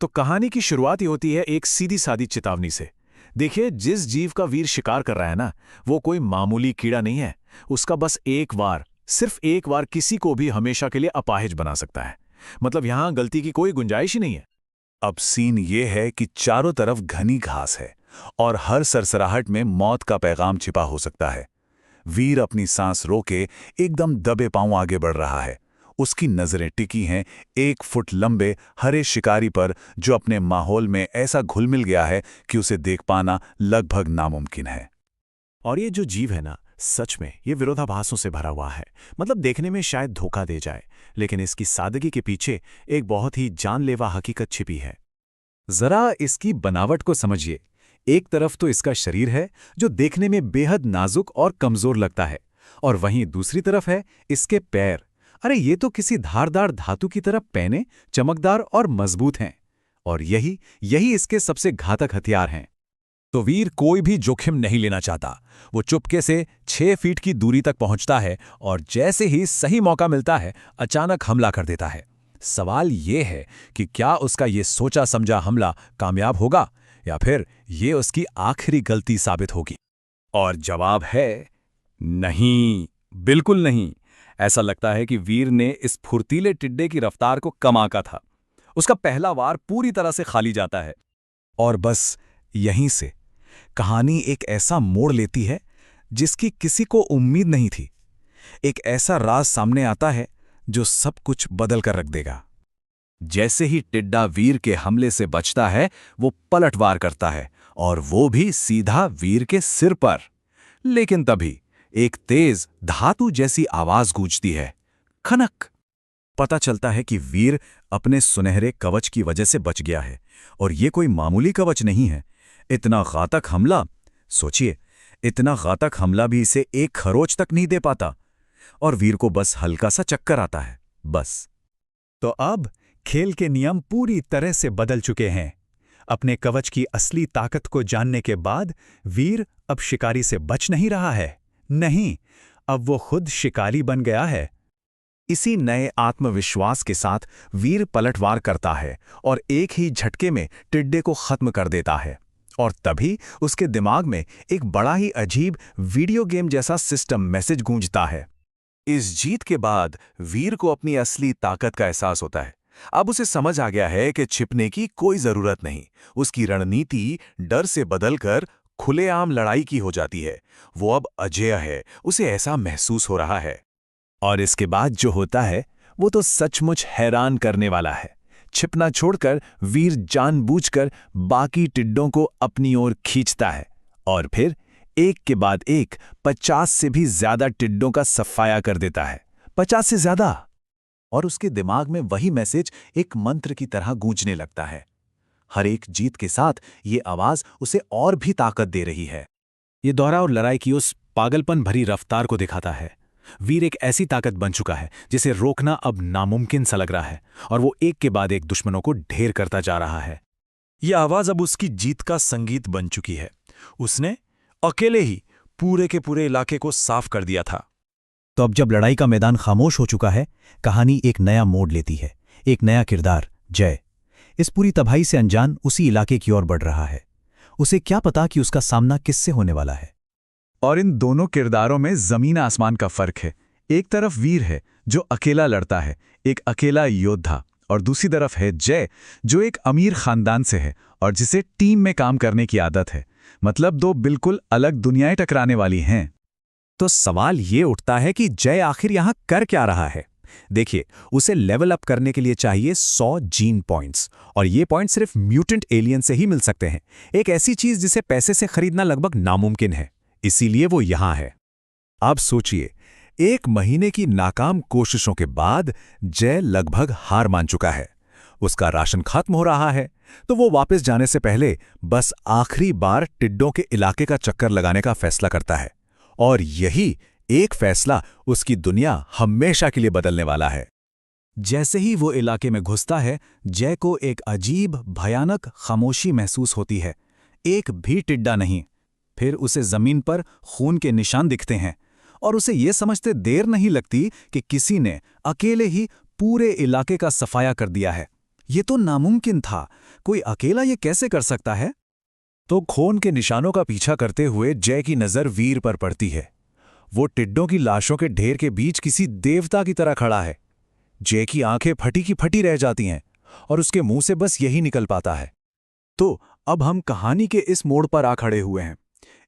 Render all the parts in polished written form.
तो कहानी की शुरुआत ही होती है एक सीधी सादी चेतावनी से। देखिए, जिस जीव का वीर शिकार कर रहा है ना, वो कोई मामूली कीड़ा नहीं है। उसका बस एक वार, सिर्फ एक वार किसी को भी हमेशा के लिए अपाहिज बना सकता है। मतलब यहां गलती की कोई गुंजाइश ही नहीं है। अब सीन ये है कि चारों तरफ घनी घास है और हर सरसराहट में मौत का पैगाम छिपा हो सकता है। वीर अपनी सांस रोके एकदम दबे पांव आगे बढ़ रहा है। उसकी नजरें टिकी हैं 1 फुट लंबे हरे शिकारी पर, जो अपने माहौल में ऐसा घुल मिल गया है कि उसे देख पाना लगभग नामुमकिन है। और ये जो जीव है ना, सच में ये विरोधाभासों से भरा हुआ है। मतलब देखने में शायद धोखा दे जाए, लेकिन इसकी सादगी के पीछे एक बहुत ही जानलेवा हकीकत छिपी है। जरा इसकी बनावट को समझिए। एक तरफ तो इसका शरीर है जो देखने में बेहद नाजुक और कमजोर लगता है, और वहीं दूसरी तरफ है इसके पैर। अरे ये तो किसी धारदार धातु की तरह पैने, चमकदार और मजबूत हैं। और यही यही इसके सबसे घातक हथियार हैं। तो वीर कोई भी जोखिम नहीं लेना चाहता। वो चुपके से 6 फीट की दूरी तक पहुंचता है और जैसे ही सही मौका मिलता है अचानक हमला कर देता है। सवाल ये है कि क्या उसका ये सोचा समझा हमला कामयाब होगा या फिर ये उसकी आखिरी गलती साबित होगी। और जवाब है नहीं, बिल्कुल नहीं। ऐसा लगता है कि वीर ने इस फुर्तीले टिड्डे की रफ्तार को कम आंका था। उसका पहला वार पूरी तरह से खाली जाता है। और बस यहीं से कहानी एक ऐसा मोड़ लेती है जिसकी किसी को उम्मीद नहीं थी। एक ऐसा राज सामने आता है जो सब कुछ बदल कर रख देगा। जैसे ही टिड्डा वीर के हमले से बचता है, वो पलटवार करता है, और वो भी सीधा वीर के सिर पर। लेकिन तभी एक तेज धातु जैसी आवाज गूंजती है, खनक। पता चलता है कि वीर अपने सुनहरे कवच की वजह से बच गया है। और ये कोई मामूली कवच नहीं है। इतना घातक हमला, सोचिए, इतना घातक हमला भी इसे एक खरोच तक नहीं दे पाता, और वीर को बस हल्का सा चक्कर आता है, बस। तो अब खेल के नियम पूरी तरह से बदल चुके हैं। अपने कवच की असली ताकत को जानने के बाद वीर अब शिकारी से बच नहीं रहा है। नहीं, अब वो खुद शिकारी बन गया है। इसी नए आत्मविश्वास के साथ वीर पलटवार करता है और एक ही झटके में टिड्डे को खत्म कर देता है। और तभी उसके दिमाग में एक बड़ा ही अजीब वीडियो गेम जैसा सिस्टम मैसेज गूंजता है। इस जीत के बाद वीर को अपनी असली ताकत का एहसास होता है। अब उसे समझ आ गया है कि छिपने की कोई जरूरत नहीं। उसकी रणनीति डर से बदलकर खुलेआम लड़ाई की हो जाती है। वो अब अजेय है, उसे ऐसा महसूस हो रहा है। और इसके बाद जो होता है वो तो सचमुच हैरान करने वाला है। छिपना छोड़कर वीर जानबूझकर बाकी टिड्डों को अपनी ओर खींचता है और फिर एक के बाद एक 50 से भी ज्यादा टिड्डों का सफाया कर देता है। 50 से ज्यादा। और उसके दिमाग में वही मैसेज एक मंत्र की तरह गूंजने लगता है। हर एक जीत के साथ ये आवाज उसे और भी ताकत दे रही है। ये दौरा और लड़ाई की उस पागलपन भरी रफ्तार को दिखाता है। वीर एक ऐसी ताकत बन चुका है जिसे रोकना अब नामुमकिन सा लग रहा है, और वो एक के बाद एक दुश्मनों को ढेर करता जा रहा है। यह आवाज अब उसकी जीत का संगीत बन चुकी है। उसने अकेले ही पूरे के पूरे इलाके को साफ कर दिया था। तो अब जब लड़ाई का मैदान खामोश हो चुका है, कहानी एक नया मोड़ लेती है। एक नया किरदार, जय, इस पूरी तबाही से अनजान उसी इलाके की ओर बढ़ रहा है। उसे क्या पता कि उसका सामना किससे होने वाला है। और इन दोनों किरदारों में जमीन आसमान का फर्क है। एक तरफ वीर है जो अकेला लड़ता है, एक अकेला योद्धा, और दूसरी तरफ है जय जो एक अमीर खानदान से है और जिसे टीम में काम करने की आदत है। मतलब दो बिल्कुल अलग दुनियाएं टकराने वाली हैं। तो सवाल ये उठता है कि जय आखिर यहां कर क्या रहा है। देखिए, उसे लेवल अप करने के लिए चाहिए 100 जीन पॉइंट्स, और ये पॉइंट सिर्फ म्यूटेंट एलियन से ही मिल सकते हैं। एक ऐसी चीज जिसे पैसे से खरीदना लगभग नामुमकिन है। इसीलिए वो यहां है। अब सोचिए, 1 महीने की नाकाम कोशिशों के बाद जय लगभग हार मान चुका है। उसका राशन खत्म हो रहा है, तो वो वापस जाने से पहले बस आखिरी बार टिड्डों के इलाके का चक्कर लगाने का फैसला करता है। और यही एक फैसला उसकी दुनिया हमेशा के लिए बदलने वाला है। जैसे ही वो इलाके में घुसता है, जय को एक अजीब भयानक खामोशी महसूस होती है। एक भी टिड्डा नहीं। फिर उसे जमीन पर खून के निशान दिखते हैं, और उसे ये समझते देर नहीं लगती कि किसी ने अकेले ही पूरे इलाके का सफाया कर दिया है। ये तो नामुमकिन था। कोई अकेला ये कैसे कर सकता है? तो खून के निशानों का पीछा करते हुए जय की नजर वीर पर पड़ती है। वो टिड्डों की लाशों के ढेर के बीच किसी देवता की तरह खड़ा है। जय की आंखें फटी की फटी रह जाती हैं और उसके मुंह से बस यही निकल पाता है। तो अब हम कहानी के इस मोड़ पर आ खड़े हुए हैं।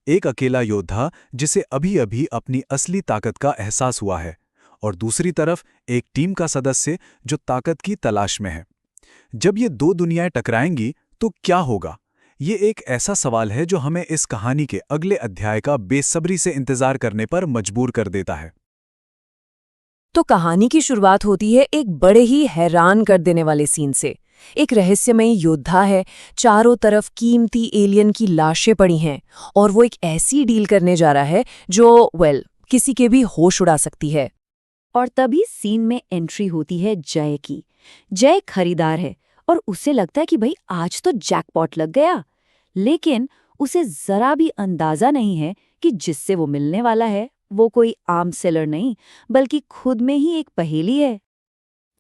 एक अकेला योद्धा जिसे अभी अभी अपनी असली ताकत का एहसास हुआ है, और दूसरी तरफ एक टीम का सदस्य जो ताकत की तलाश में है। जब ये दो दुनियाएं टकराएंगी तो क्या होगा? ये एक ऐसा सवाल है जो हमें इस कहानी के अगले अध्याय का बेसब्री से इंतजार करने पर मजबूर कर देता है। तो कहानी की शुरुआत होती है एक बड़े ही हैरान कर देने वाले सीन से। एक रहस्यमयी योद्धा है, चारों तरफ कीमती एलियन की लाशें पड़ी हैं और वो एक ऐसी डील करने जा रहा है जो किसी के भी होश उड़ा सकती है। और तभी सीन में एंट्री होती है जय की। जय खरीदार है और उसे लगता है कि भाई आज तो जैकपॉट लग गया, लेकिन उसे जरा भी अंदाजा नहीं है कि जिससे वो मिलने वाला है वो कोई आम सेलर नहीं, बल्कि खुद में ही एक पहेली है।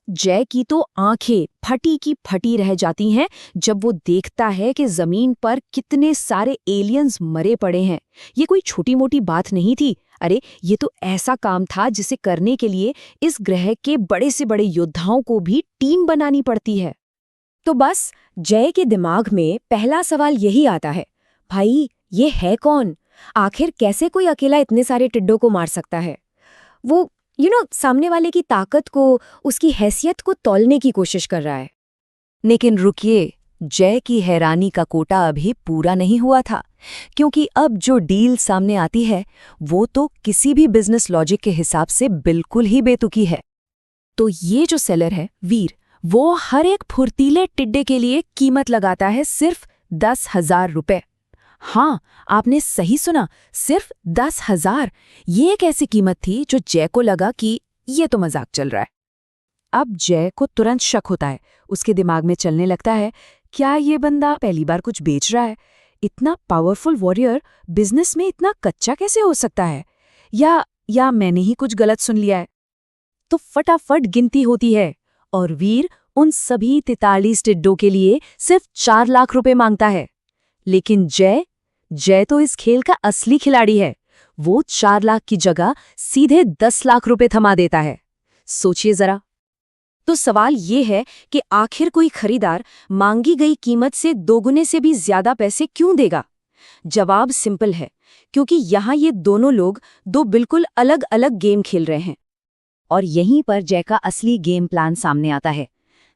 जय की तो आंखें फटी की फटी रह जाती हैं जब वो देखता है कि जमीन पर कितने सारे एलियंस मरे पड़े हैं। ये कोई छोटी मोटी बात नहीं थी। अरे ये तो ऐसा काम था जिसे करने के लिए इस ग्रह के बड़े से बड़े योद्धाओं को भी टीम बनानी पड़ती है। तो बस जय के दिमाग में पहला सवाल यही आता है, भाई ये है कौन? आखिर कैसे कोई अकेला इतने सारे टिड्डों को मार सकता है? वो सामने वाले की ताकत को, उसकी हैसियत को तौलने की कोशिश कर रहा है। लेकिन रुकिए, जय की हैरानी का कोटा अभी पूरा नहीं हुआ था, क्योंकि अब जो डील सामने आती है वो तो किसी भी बिजनेस लॉजिक के हिसाब से बिल्कुल ही बेतुकी है। तो ये जो सेलर है वीर, वो हर एक फुर्तीले टिड्डे के लिए कीमत लगाता है सिर्फ 10,000 रुपए। हाँ, आपने सही सुना, सिर्फ 10,000। ये एक ऐसी कीमत थी जो जय को लगा कि ये तो मजाक चल रहा है। अब जय को तुरंत शक होता है। उसके दिमाग में चलने लगता है, क्या ये बंदा पहली बार कुछ बेच रहा है? इतना पावरफुल वॉरियर बिजनेस में इतना कच्चा कैसे हो सकता है? या मैंने ही कुछ गलत सुन लिया है? तो फटाफट गिनती होती है और वीर उन सभी 43 टिड्डों के लिए सिर्फ 4 लाख रुपए मांगता है। लेकिन जय तो इस खेल का असली खिलाड़ी है। वो 4 लाख की जगह सीधे 10 लाख रुपए थमा देता है। सोचिए जरा। तो सवाल ये है कि आखिर कोई खरीदार मांगी गई कीमत से दोगुने से भी ज्यादा पैसे क्यों देगा? जवाब सिंपल है, क्योंकि यहाँ ये दोनों लोग दो बिल्कुल अलग अलग गेम खेल रहे हैं। और यहीं पर जय का असली गेम प्लान सामने आता है।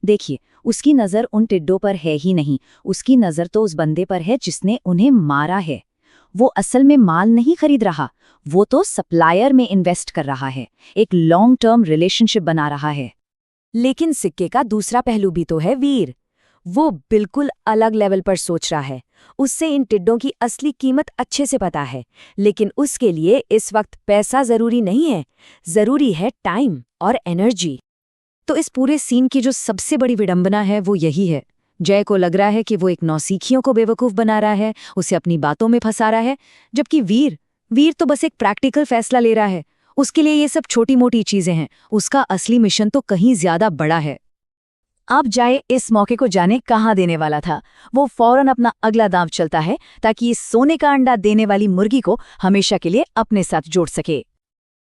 देखिए, उसकी नज़र उन टिड्डों पर है ही नहीं, उसकी नज़र तो उस बंदे पर है जिसने उन्हें मारा है। वो असल में माल नहीं खरीद रहा, वो तो सप्लायर में इन्वेस्ट कर रहा है, एक लॉन्ग टर्म रिलेशनशिप बना रहा है। लेकिन सिक्के का दूसरा पहलू भी तो है वीर। वो बिल्कुल अलग लेवल पर सोच रहा है। उससे इन टिड्डों की असली कीमत अच्छे से पता है, लेकिन उसके लिए इस वक्त पैसा जरूरी नहीं है, जरूरी है टाइम और एनर्जी। तो इस पूरे सीन की जो सबसे बड़ी विडंबना है वो यही है। जय को लग रहा है कि वो एक नौसीखियों को बेवकूफ बना रहा है, उसे अपनी बातों में फंसा रहा है, जबकि वीर तो बस एक प्रैक्टिकल फैसला ले रहा है। उसके लिए ये सब छोटी मोटी चीजें हैं, उसका असली मिशन तो कहीं ज्यादा बड़ा है। अब जय इस मौके को जाने कहाँ देने वाला था। वो फौरन अपना अगला दांव चलता है ताकि इस सोने का अंडा देने वाली मुर्गी को हमेशा के लिए अपने साथ जोड़ सके।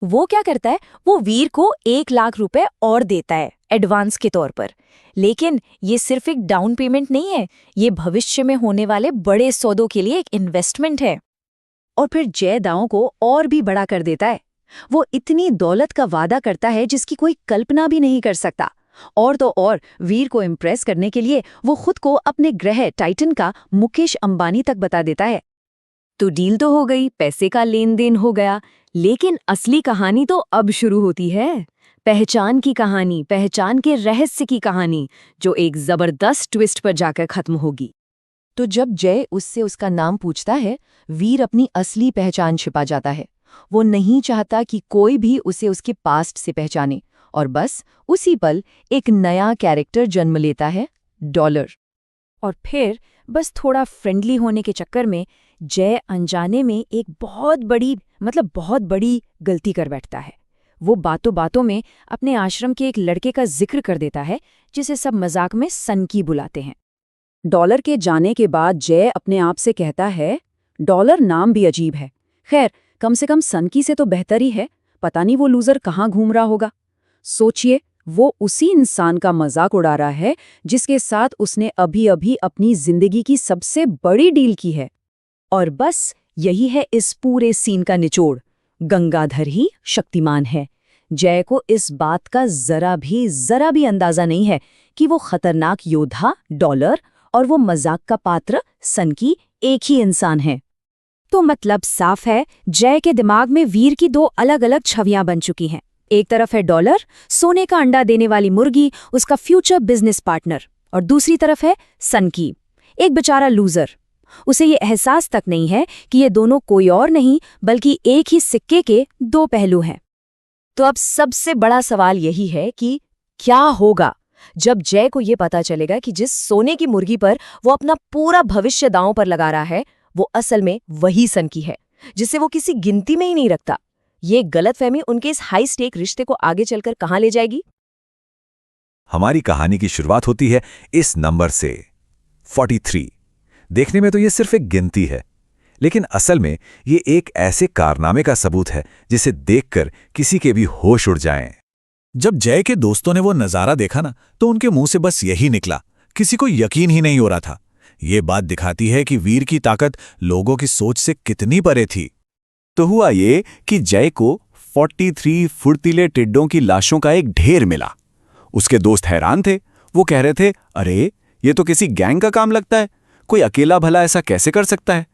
वो क्या करता है, वो वीर को 1 लाख रुपए और देता है एडवांस के तौर पर। लेकिन ये सिर्फ एक डाउन पेमेंट नहीं है, ये भविष्य में होने वाले बड़े सौदों के लिए एक इन्वेस्टमेंट है। और फिर जय दांव को और भी बड़ा कर देता है। वो इतनी दौलत का वादा करता है जिसकी कोई कल्पना भी नहीं कर सकता। और तो और वीर को इम्प्रेस करने के लिए वो खुद को अपने ग्रह टाइटन का मुकेश अंबानी तक बता देता है। तो डील तो हो गई, पैसे का लेन देन हो गया, लेकिन असली कहानी तो अब शुरू होती है। पहचान की कहानी, पहचान के रहस्य की कहानी, जो एक जबरदस्त ट्विस्ट पर जाकर खत्म होगी। तो जब जय उससे उसका नाम पूछता है, वीर अपनी असली पहचान छिपा जाता है। वो नहीं चाहता कि कोई भी उसे उसके पास्ट से पहचाने, और बस उसी पल एक नया कैरेक्टर जन्म लेता है, डॉलर। और फिर बस थोड़ा फ्रेंडली होने के चक्कर में जय अनजाने में एक बहुत बड़ी गलती कर बैठता है। वो बातों बातों में अपने आश्रम के एक लड़के का जिक्र कर देता है जिसे सब मजाक में सनकी बुलाते हैं। डॉलर के जाने के बाद जय अपने आप से कहता है, डॉलर नाम भी अजीब है। खैर, कम से कम सनकी से तो बेहतर ही है। पता नहीं वो लूजर कहाँ घूम रहा होगा। सोचिए, वो उसी इंसान का मजाक उड़ा रहा है जिसके साथ उसने अभी अभी अपनी जिंदगी की सबसे बड़ी डील की है। और बस यही है इस पूरे सीन का निचोड़। गंगाधर ही शक्तिमान है। जय को इस बात का जरा भी अंदाजा नहीं है कि वो खतरनाक योद्धा डॉलर और वो मजाक का पात्र सनकी एक ही इंसान है। तो मतलब साफ है, जय के दिमाग में वीर की दो अलग अलग छवियां बन चुकी हैं। एक तरफ है डॉलर, सोने का अंडा देने वाली मुर्गी, उसका फ्यूचर बिजनेस पार्टनर, और दूसरी तरफ है सनकी, एक बेचारा लूजर। उसे ये एहसास तक नहीं है कि ये दोनों कोई और नहीं बल्कि एक ही सिक्के के दो पहलू हैं। तो अब सबसे बड़ा सवाल यही है कि क्या होगा जब जय को ये पता चलेगा कि जिस सोने की मुर्गी पर वो अपना पूरा भविष्य दांव पर लगा रहा है, वो असल में वही सनकी है जिसे वो किसी गिनती में ही नहीं रखता। ये गलतफहमी उनके इस हाई स्टेक रिश्ते को आगे चलकर कहां ले जाएगी? हमारी कहानी की शुरुआत होती है इस नंबर से 43। देखने में तो ये सिर्फ एक गिनती है, लेकिन असल में ये एक ऐसे कारनामे का सबूत है जिसे देखकर किसी के भी होश उड़ जाएं। जब जय के दोस्तों ने वो नज़ारा देखा ना, तो उनके मुंह से बस यही निकला, किसी को यकीन ही नहीं हो रहा था। ये बात दिखाती है कि वीर की ताकत लोगों की सोच से कितनी परे थी। तो हुआ ये कि जय को 43 फुर्तीले टिड्डों की लाशों का एक ढेर मिला। उसके दोस्त हैरान थे। वो कह रहे थे, अरे ये तो किसी गैंग का काम लगता है, कोई अकेला भला ऐसा कैसे कर सकता है?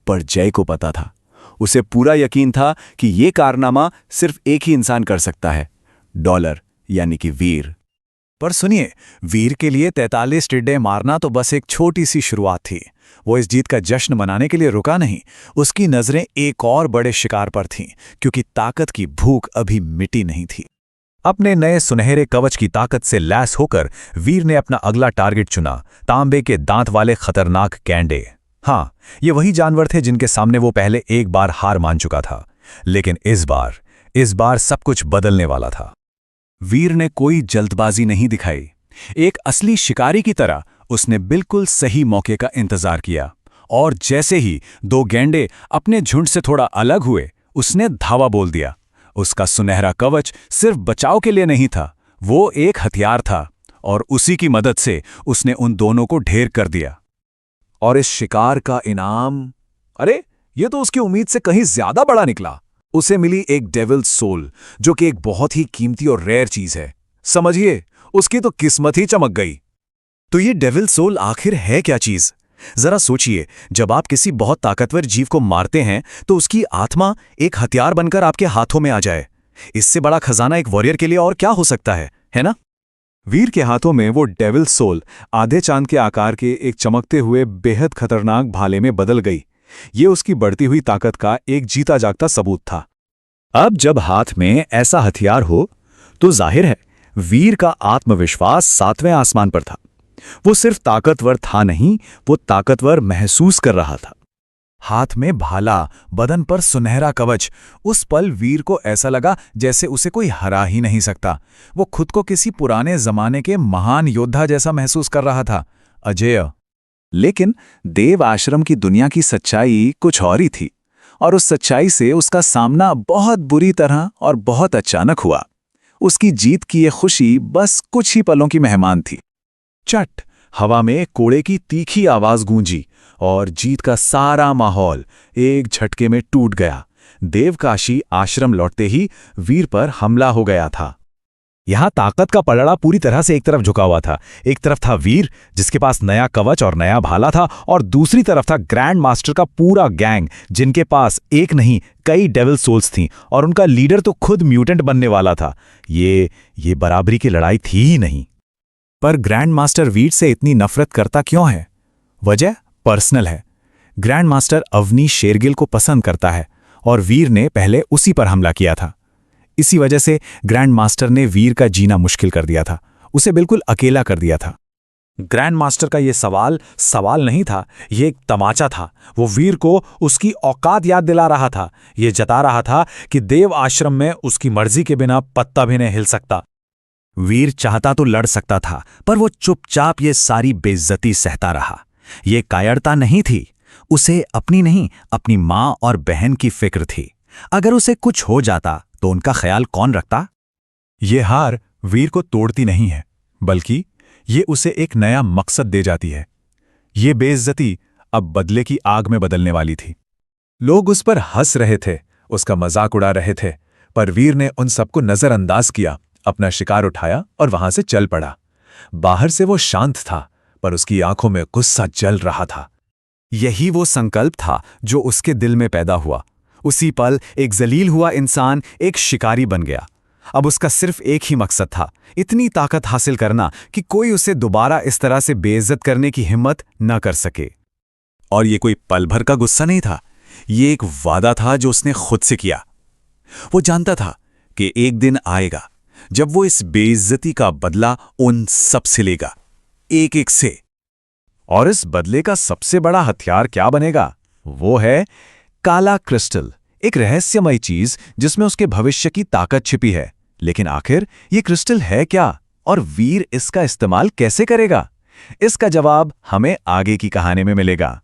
पर जय को पता था, उसे पूरा यकीन था कि ये कारनामा सिर्फ एक ही इंसान कर सकता है, डॉलर यानी कि वीर। पर सुनिए, वीर के लिए 43 टिड्डे मारना तो बस एक छोटी सी शुरुआत थी। वो इस जीत का जश्न मनाने के लिए रुका नहीं। उसकी नजरें एक और बड़े शिकार पर थीं, क्योंकि ताकत की भूख अभी मिटी नहीं थी। अपने नए सुनहरे कवच की ताकत से लैस होकर वीर ने अपना अगला टारगेट चुना, तांबे के दांत वाले खतरनाक गैंडे। हाँ, ये वही जानवर थे जिनके सामने वो पहले एक बार हार मान चुका था, लेकिन इस बार सब कुछ बदलने वाला था। वीर ने कोई जल्दबाजी नहीं दिखाई। एक असली शिकारी की तरह उसने बिल्कुल सही मौके का इंतजार किया, और जैसे ही दो गैंडे अपने झुंड से थोड़ा अलग हुए, उसने धावा बोल दिया। उसका सुनहरा कवच सिर्फ बचाव के लिए नहीं था, वो एक हथियार था, और उसी की मदद से उसने उन दोनों को ढेर कर दिया। और इस शिकार का इनाम, अरे ये तो उसकी उम्मीद से कहीं ज्यादा बड़ा निकला। उसे मिली एक डेविल सोल, जो कि एक बहुत ही कीमती और रेयर चीज है। समझिए, उसकी तो किस्मत ही चमक गई। तो ये डेविल सोल आखिर है क्या चीज? जरा सोचिए, जब आप किसी बहुत ताकतवर जीव को मारते हैं तो उसकी आत्मा एक हथियार बनकर आपके हाथों में आ जाए। इससे बड़ा खजाना एक वॉरियर के लिए और क्या हो सकता है ना? वीर के हाथों में वो डेविल सोल आधे चांद के आकार के एक चमकते हुए बेहद खतरनाक भाले में बदल गई। ये उसकी बढ़ती हुई ताकत का एक जीता जागता सबूत था। अब जब हाथ में ऐसा हथियार हो तो जाहिर है वीर का आत्मविश्वास 7वें आसमान पर था। वो सिर्फ ताकतवर था नहीं, वो ताकतवर महसूस कर रहा था। हाथ में भाला, बदन पर सुनहरा कवच। उस पल वीर को ऐसा लगा जैसे उसे कोई हरा ही नहीं सकता। वो खुद को किसी पुराने जमाने के महान योद्धा जैसा महसूस कर रहा था, अजेय। लेकिन देव आश्रम की दुनिया की सच्चाई कुछ और ही थी, और उस सच्चाई से उसका सामना बहुत बुरी तरह और बहुत अचानक हुआ। उसकी जीत की ये खुशी बस कुछ ही पलों की मेहमान थी। चट, हवा में कोड़े की तीखी आवाज गूंजी और जीत का सारा माहौल एक झटके में टूट गया। देवकाशी आश्रम लौटते ही वीर पर हमला हो गया था। यहां ताकत का पलड़ा पूरी तरह से एक तरफ झुका हुआ था। एक तरफ था वीर, जिसके पास नया कवच और नया भाला था, और दूसरी तरफ था ग्रैंड मास्टर का पूरा गैंग, जिनके पास एक नहीं कई डेविल सोल्स थीं, और उनका लीडर तो खुद म्यूटेंट बनने वाला था। ये बराबरी की लड़ाई थी ही नहीं। पर ग्रैंड मास्टर वीर से इतनी नफरत करता क्यों है? वजह पर्सनल है। ग्रैंड मास्टर अवनी शेरगिल को पसंद करता है, और वीर ने पहले उसी पर हमला किया था। इसी वजह से ग्रैंड मास्टर ने वीर का जीना मुश्किल कर दिया था, उसे बिल्कुल अकेला कर दिया था। ग्रैंड मास्टर का ये सवाल नहीं था, ये एक तमाचा था। वो वीर को उसकी औकात याद दिला रहा था। ये जता रहा था कि देव आश्रम में उसकी मर्जी के बिना पत्ता भी नहीं हिल सकता। वीर चाहता तो लड़ सकता था, पर वो चुपचाप ये सारी बेइज्जती सहता रहा। ये कायरता नहीं थी, उसे अपनी नहीं, अपनी माँ और बहन की फिक्र थी। अगर उसे कुछ हो जाता तो उनका ख्याल कौन रखता? ये हार वीर को तोड़ती नहीं है, बल्कि ये उसे एक नया मकसद दे जाती है। ये बेइज्जती अब बदले की आग में बदलने वाली थी। लोग उस पर हंस रहे थे, उसका मजाक उड़ा रहे थे, पर वीर ने उन सबको नजरअंदाज किया, अपना शिकार उठाया और वहां से चल पड़ा। बाहर से वो शांत था, पर उसकी आंखों में गुस्सा जल रहा था। यही वो संकल्प था जो उसके दिल में पैदा हुआ। उसी पल एक जलील हुआ इंसान एक शिकारी बन गया। अब उसका सिर्फ एक ही मकसद था, इतनी ताकत हासिल करना कि कोई उसे दोबारा इस तरह से बेइज्जत करने की हिम्मत न कर सके। और ये कोई पल भर का गुस्सा नहीं था, ये एक वादा था जो उसने खुद से किया। वो जानता था कि एक दिन आएगा जब वो इस बेइज्जती का बदला उन सब से लेगा, एक एक से। और इस बदले का सबसे बड़ा हथियार क्या बनेगा? वो है काला क्रिस्टल, एक रहस्यमयी चीज जिसमें उसके भविष्य की ताकत छिपी है। लेकिन आखिर ये क्रिस्टल है क्या, और वीर इसका इस्तेमाल कैसे करेगा? इसका जवाब हमें आगे की कहानी में मिलेगा।